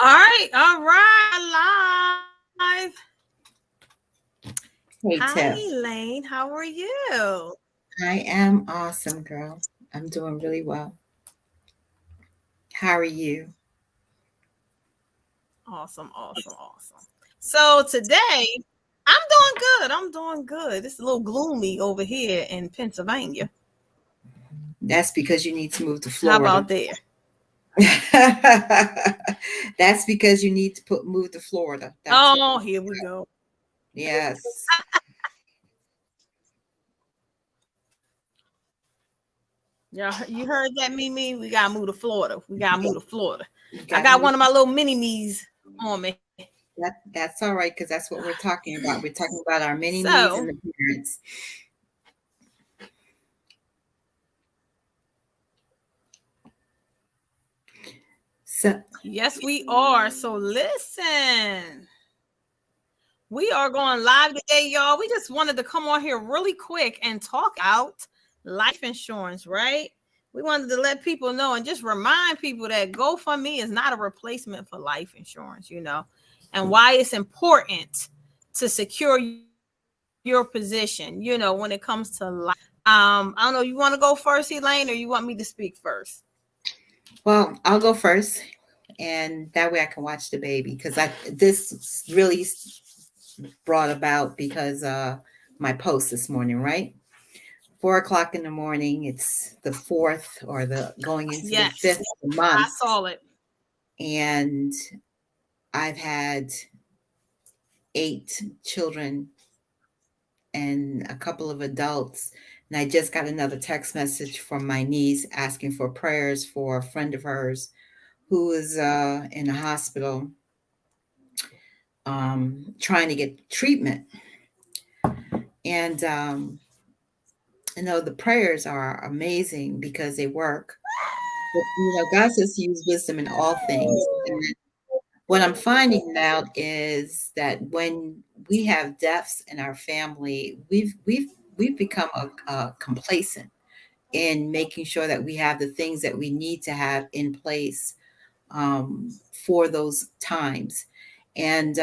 All right, live. Hey, Hi, Tiff. Elaine. How are you? I am awesome, girl. I'm doing really well. How are you? Awesome. So today, I'm doing good. I'm doing good. It's a little gloomy over here in Pennsylvania. That's because you need to move to How Florida. about there? That's because you need to move to Florida. That's what. Oh, here we go. Yes. Yeah, you heard that, Mimi? We gotta move to Florida. We gotta move to Florida. You I got to got move. one of my little mini me's on me. That's all right because that's what we're talking about. We're talking about our mini me's and So, the parents. So yes, we are. So, listen. We are going live today, y'all. We just wanted to come on here really quick and talk out life insurance, right? We wanted to let people know and just remind people that GoFundMe is not a replacement for life insurance, and why it's important to secure your position, when it comes to life. I don't know, you want to go first, Elaine, or you want me to speak first? well, I'll go first, and that way I can watch the baby because I this really brought about because my post this morning, right? 4 o'clock in the morning. It's the fourth or the going into the Yes, fifth of the I month. saw it. And I've had 8 children and a couple of adults. And I just got another text message from my niece asking for prayers for a friend of hers who is in a hospital trying to get treatment. And the prayers are amazing because they work. But, God says to use wisdom in all things. And what I'm finding out is that when we have deaths in our family, we've become complacent in making sure that we have the things that we need to have in place for those times. And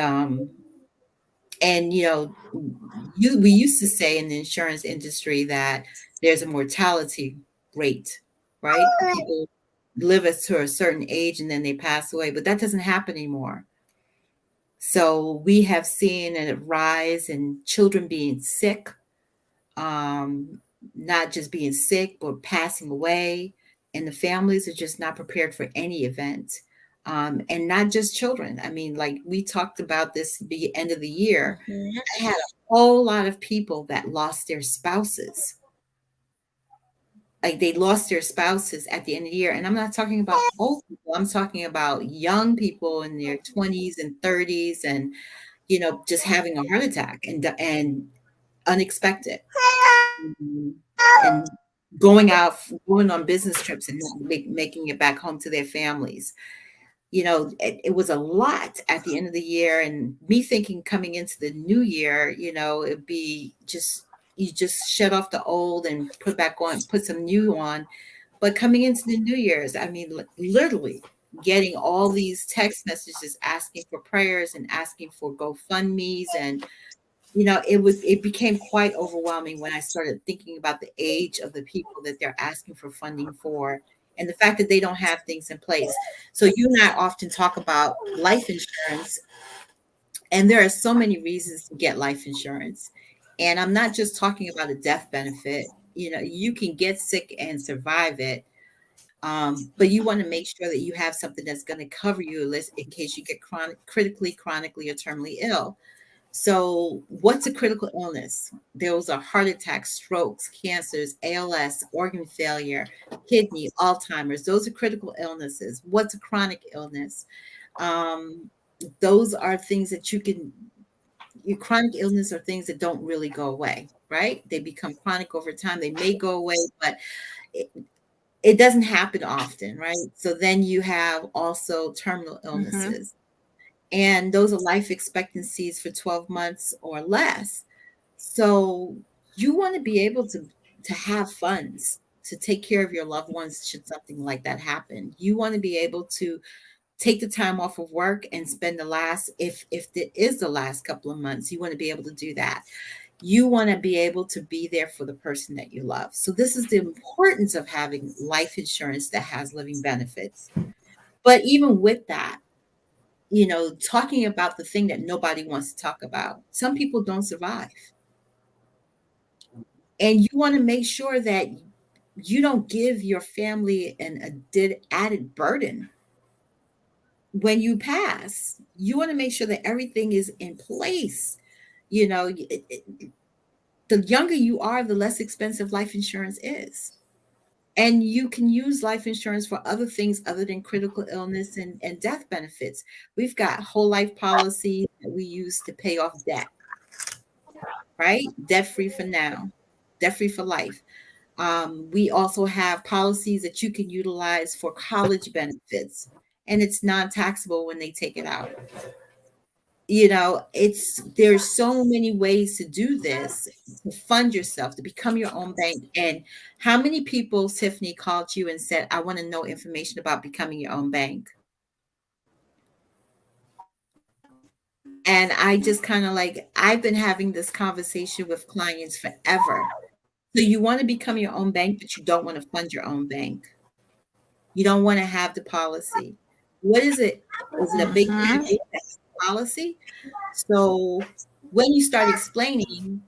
we used to say in the insurance industry that there's a mortality rate, right? People live us to a certain age and then they pass away, but that doesn't happen anymore. So we have seen a rise in children being sick, um, not just being sick, but passing away. And the families are just not prepared for any event. And not just children. I mean, like we talked about this the end of the year. Mhm. I had a whole lot of people that lost their spouses. Like they lost their spouses at the end of the year. And I'm not talking about old people. I'm talking about young people in their 20s and 30s and just having a heart attack and unexpected. Mhm. And going on business trips and not making it back home to their families. It was a lot at the end of the year, and me thinking coming into the new year, it'd be just you just shut off the old and put some new on. But coming into the New Year's, I mean, literally getting all these text messages asking for prayers and asking for GoFundMe's, and it became quite overwhelming when I started thinking about the age of the people that they're asking for funding for and the fact that they don't have things in place. So you and I often talk about life insurance, and there are so many reasons to get life insurance. And I'm not just talking about a death benefit. You can get sick and survive it, but you want to make sure that you have something that's going to cover you in case you get chronically or terminally ill. So, what's a critical illness? Those are heart attacks, strokes, cancers, ALS, organ failure, kidney, Alzheimer's. Those are critical illnesses. What's a chronic illness? Um, those are things that your chronic illness are things that don't really go away, right? They become chronic over time. They may go away, but it, it doesn't happen often, right? So then you have also terminal Mhm. illnesses, and those are life expectancies for 12 months or less. So you want to be able to have funds to take care of your loved ones should something like that happen. You want to be able take the time off of work and spend the last, if it is the last couple of months, you want to be able to do that. You want to be able to be there for the person that you love. So this is the importance of having life insurance that has living benefits. But even with that, talking about the thing that nobody wants to talk about, some people don't survive. And you want to make sure that you don't give your family an added burden when you pass. You want to make sure that everything is in place. The younger you are, the less expensive life insurance is. And you can use life insurance for other things other than critical illness and death benefits. We've got whole life policies that we use to pay off debt, right? Debt free for now, debt free for life. We also have policies that you can utilize for college benefits, and it's non-taxable when they take it out. There's so many ways to do this, to fund yourself, to become your own bank. And how many people, Tiffany, called you and said, I want to know information about becoming your own bank? And I just kind of I've been having this conversation with clients forever. So you want to become your own bank, but you don't want to fund your own bank. You don't want to have the policy. What is it? Is it a big policy? So when you start explaining,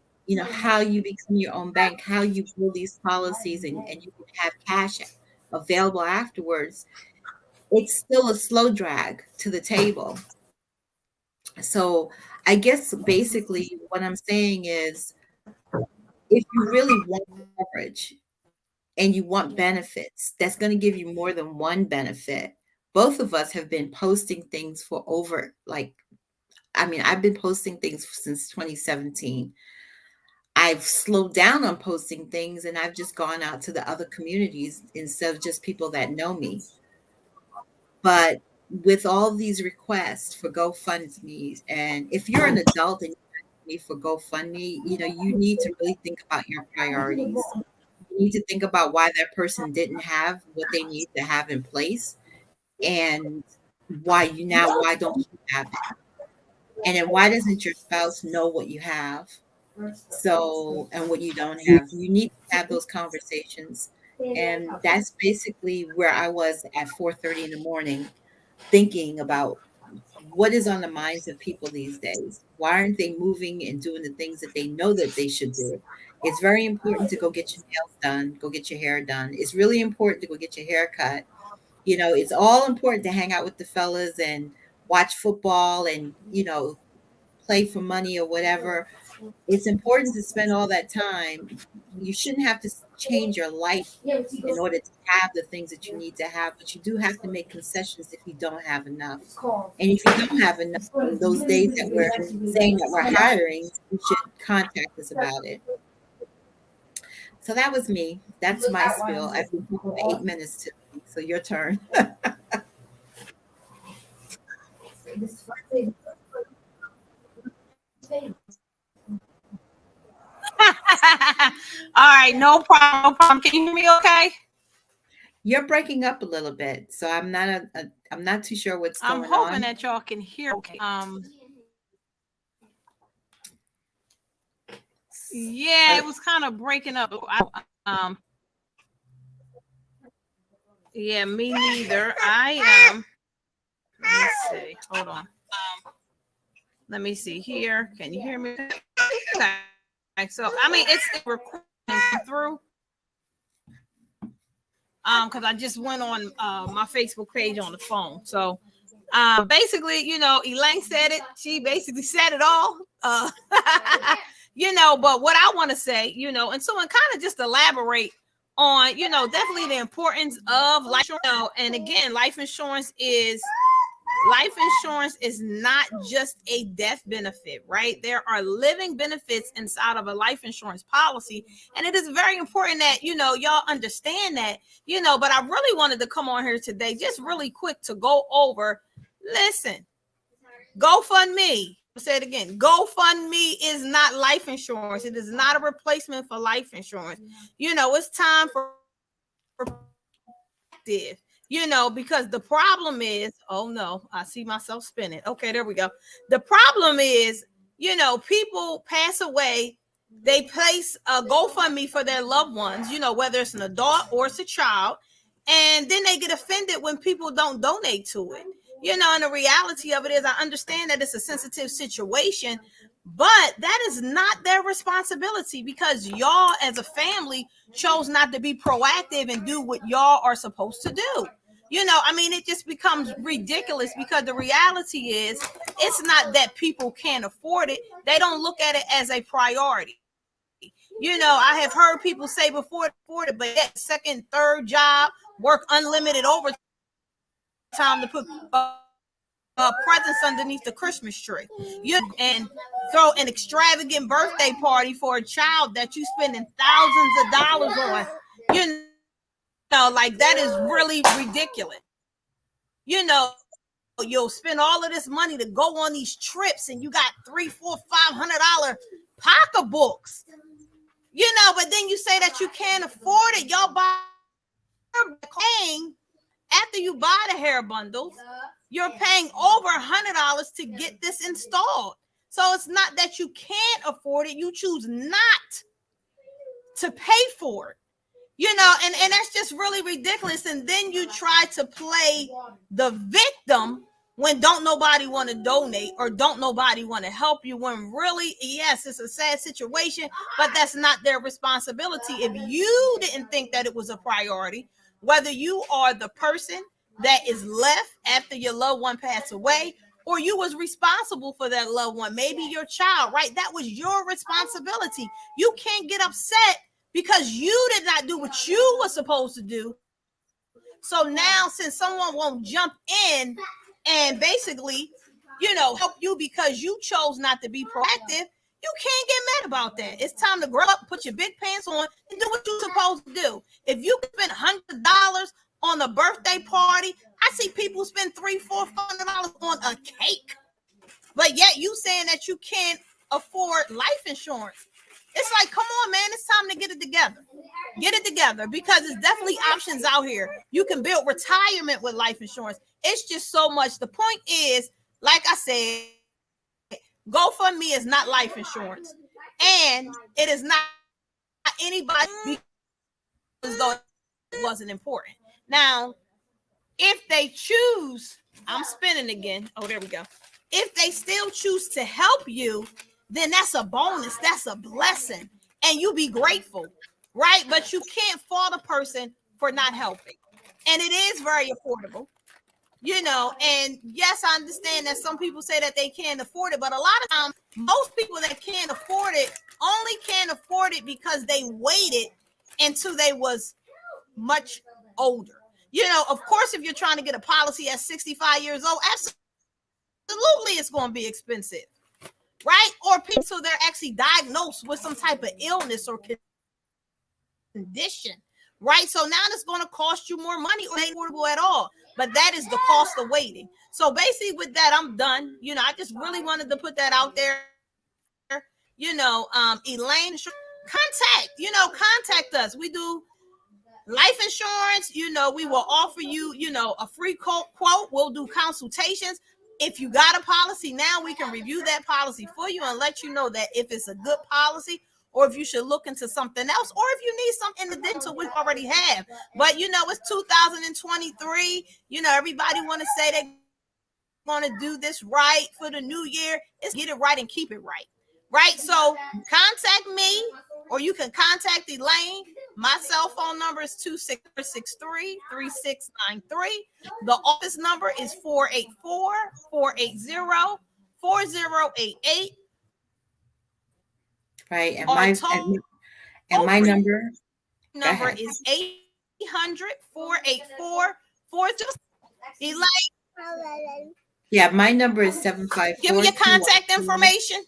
how you become your own bank, how you build these policies, and you can have cash available afterwards, it's still a slow drag to the table. So I guess basically what I'm saying is, if you really want coverage and you want benefits, that's going to give you more than one benefit. Both of us have been posting things for I've been posting things since 2017. I've slowed down on posting things, and I've just gone out to the other communities instead of just people that know me. But with all these requests for GoFundMe, and if you're an adult and you for GoFundMe, you need to really think about your priorities. You need to think about why that person didn't have what they need to have in place, and why don't you have it? And then why doesn't your spouse know what you have? So, and what you don't have. You need to have those conversations. And that's basically where I was at 4:30 in the morning, thinking about what is on the minds of people these days. Why aren't they moving and doing the things that they know that they should do? It's very important to go get your nails done, go get your hair done. It's really important to go get your hair cut. It's all important to hang out with the fellas and watch football and, play for money or whatever. It's important to spend all that time. You shouldn't have to change your life in order to have the things that you need to have, but you do have to make concessions if you don't have enough. And if you don't have enough, on those days that we're saying that we're hiring, you should contact us about it. So that was me. That's my spiel. I've been talking for 8 minutes today, so your turn. All right, no problem. Can you hear me okay? You're breaking up a little bit, so I'm not too sure what's going on. I'm hoping that y'all can hear okay. Yeah, it was kind of breaking up. Yeah, me neither. Let me see. Hold on. Let me see here. Can you hear me? Okay. So it's recording through. Because I just went on my Facebook page on the phone. So basically, Elaine said it. She basically said it all. But what I want to say, and someone kind of just elaborate on, definitely the importance of life insurance. And again, life insurance is not just a death benefit, right? There are living benefits inside of a life insurance policy. And it is very important that, y'all understand that, but I really wanted to come on here today, just really quick to go over, listen, GoFundMe. I'll say it again. GoFundMe is not life insurance. It is not a replacement for life insurance. It's time for active. Because the problem is, oh no, I see myself spinning. Okay, there we go. The problem is, people pass away. They place a GoFundMe for their loved ones, whether it's an adult or it's a child. And then they get offended when people don't donate to it. And the reality of it is, I understand that it's a sensitive situation, but that is not their responsibility because y'all as a family chose not to be proactive and do what y'all are supposed to do. It just becomes ridiculous because the reality is it's not that people can't afford it. They don't look at it as a priority. I have heard people say before it, but that second, third job, work unlimited overtime to put presents underneath the Christmas tree. And throw an extravagant birthday party for a child that you spending thousands of dollars on. Like that is really ridiculous. You'll spend all of this money to go on these trips, and you got $300, $400, $500 pocketbooks. But then you say that you can't afford it. Y'all paying after you buy the hair bundles. You're paying over $100 to get this installed. So it's not that you can't afford it. You choose not to pay for it. And that's just really ridiculous. And then you try to play the victim when don't nobody want to donate or don't nobody want to help you, when really, yes, it's a sad situation, but that's not their responsibility. If you didn't think that it was a priority, whether you are the person that is left after your loved one passed away, or you was responsible for that loved one, maybe your child, right? That was your responsibility. You can't get upset because you did not do what you were supposed to do. So now, since someone won't jump in and basically, help you because you chose not to be proactive, you can't get mad about that. It's time to grow up, put your big pants on, and do what you're supposed to do. If you spend $100 on a birthday party, I see people spend $300, $400 on a cake, but yet you saying that you can't afford life insurance. It's like, come on, man, it's time to get it together. Get it together, because there's definitely options out here. You can build retirement with life insurance. It's just so much. The point is, like I said, GoFundMe is not life insurance, and it is not anybody as though it wasn't important. Now, if they choose, I'm spinning again. Oh, there we go. If they still choose to help you, then that's a bonus. That's a blessing. And you be grateful, right? But you can't fault a person for not helping. And it is very affordable, and yes, I understand that some people say that they can't afford it, but a lot of times, most people that can't afford it only can't afford it because they waited until they was much older. Of course, if you're trying to get a policy at 65 years old, absolutely it's going to be expensive, right? Or people so they're actually diagnosed with some type of illness or condition, right? So now it's going to cost you more money or ain't affordable at all. But that is the cost of waiting. So basically with that, I'm done. I just really wanted to put that out there. Elaine, contact us. We do life insurance. We will offer you, a free quote. We'll do consultations. If you got a policy now, we can review that policy for you and let you know that if it's a good policy or if you should look into something else, or if you need something in addition to what we already have. But it's 2023. Everybody want to say they want to do this right for the new year. It's get it right and keep it right. Right? So contact me, or you can contact Elaine. My cell phone number is 263-3693. The office number is 484-480-4088. Right. And my number is 800-484-4088. Elaine. Yeah, my number is 754. Give me your contact information.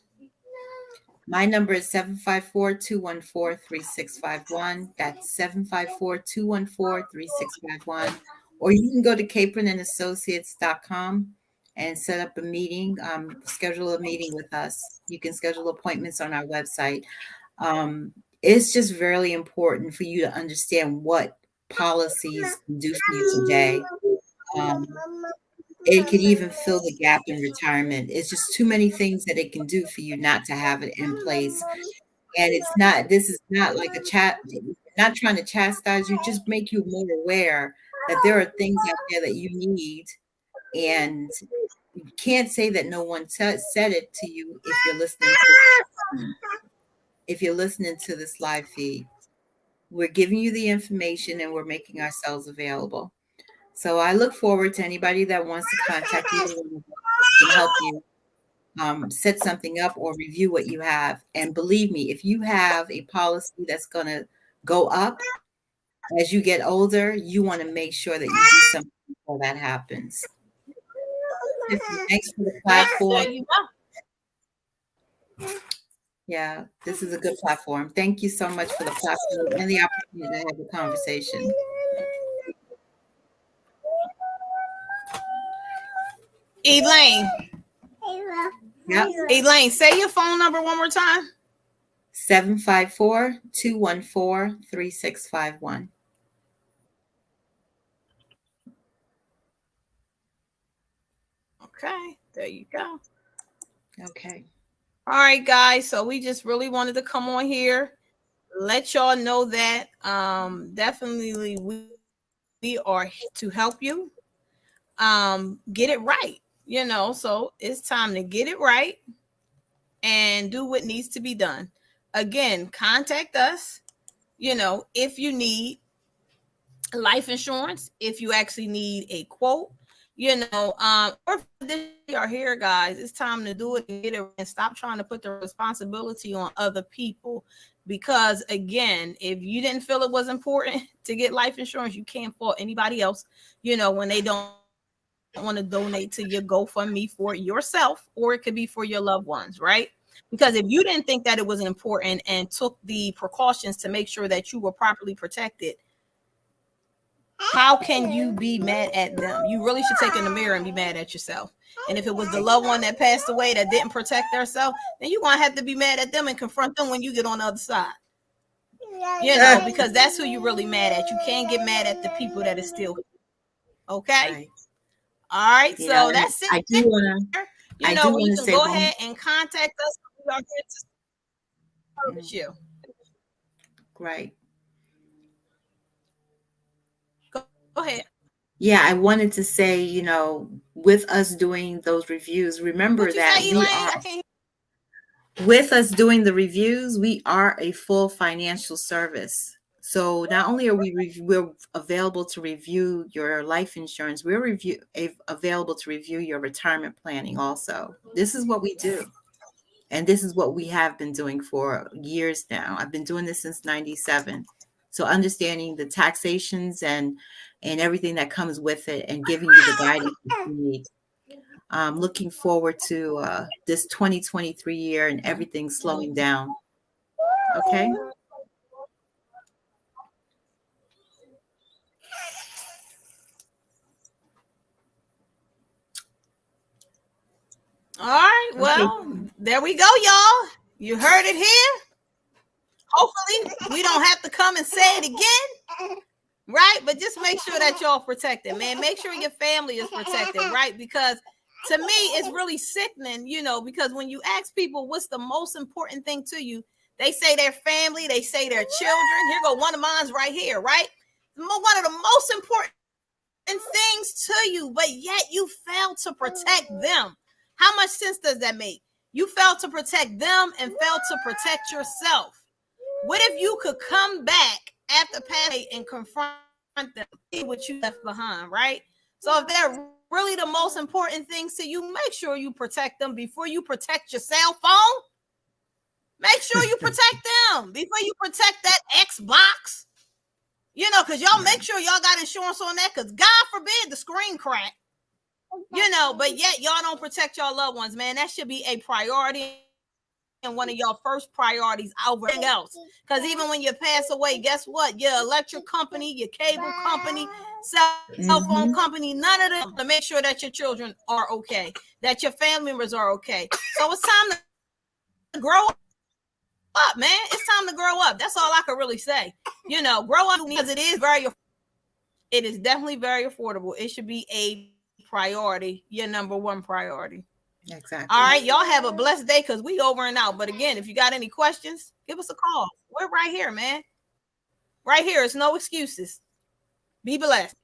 My number is 754-214-3651. That's 754-214-3651. Or you can go to capronandassociates.com and set up a meeting, schedule a meeting with us. You can schedule appointments on our website. It's just very important for you to understand what policies can do for you today. Um, it could even fill the gap in retirement. It's just too many things that it can do for you not to have it in place. And this is not like a chat, not trying to chastise you, just make you more aware that there are things out there that you need. And you can't say that no one said it to you if you're listening to this live feed. We're giving you the information and we're making ourselves available. So I look forward to anybody that wants to contact you and help you set something up or review what you have. And believe me, if you have a policy that's going to go up as you get older, you want to make sure that you do something before that happens. Thanks for the platform. Yeah, this is a good platform. Thank you so much for the platform and the opportunity to have a conversation. Elaine. Yep. Elaine, say your phone number one more time. 754-214-3651. Okay, there you go. Okay. All right, guys. So we just really wanted to come on here, let y'all know that definitely we are to help you get it right. So it's time to get it right and do what needs to be done. Again, contact us, if you need life insurance, if you actually need a quote, or if you are here, guys, it's time to do it and get it and stop trying to put the responsibility on other people. Because again, if you didn't feel it was important to get life insurance, you can't fault anybody else, when they don't want to donate to your GoFundMe for yourself, or it could be for your loved ones, right? Because if you didn't think that it was important and took the precautions to make sure that you were properly protected, how can you be mad at them? You really should take in the mirror and be mad at yourself. And if it was the loved one that passed away that didn't protect themselves, then you're going to have to be mad at them and confront them when you get on the other side. Because that's who you're really mad at. You can't get mad at the people that is still. Okay? Right. All right. So that's it. I do want to. You can go ahead and contact us. We are here to service you. Great. Go ahead. Yeah, I wanted to say, with us doing those reviews, remember that with us doing the reviews, we are a full financial service. So not only are we're available to review your life insurance, we're available to review your retirement planning also. This is what we do. And this is what we have been doing for years now. I've been doing this since 97. So understanding the taxations and everything that comes with it and giving you the guidance you need. I'm looking forward to this 2023 year and everything slowing down. Okay. All right. Well, there we go, y'all. You heard it here. Hopefully, we don't have to come and say it again. Right? But just make sure that y'all protected, man. Make sure your family is protected, right? Because to me, it's really sickening, because when you ask people what's the most important thing to you, they say their family, they say their children. Here go one of mine's right here, right? One of the most important things to you, but yet you fail to protect them. How much sense does that make? You failed to protect them and failed to protect yourself. What if you could come back after passing and confront them, see what you left behind, right? So if they're really the most important things to you, make sure you protect them before you protect your cell phone. Make sure you protect them before you protect that Xbox. Because y'all make sure y'all got insurance on that, because God forbid the screen crack. But yet y'all don't protect y'all loved ones, man. That should be a priority and one of y'all first priorities over anything else. Because even when you pass away, guess what? Your electric company, your cable company, cell phone company, none of them, to make sure that your children are okay, that your family members are okay. So it's time to grow up, man. It's time to grow up. That's all I can really say. Grow up, because it is very It is definitely very affordable. It should be a priority, your number one priority. Exactly. All right, y'all have a blessed day because we over and out. But again, if you got any questions, give us a call. We're right here, man. Right here. It's no excuses. Be blessed.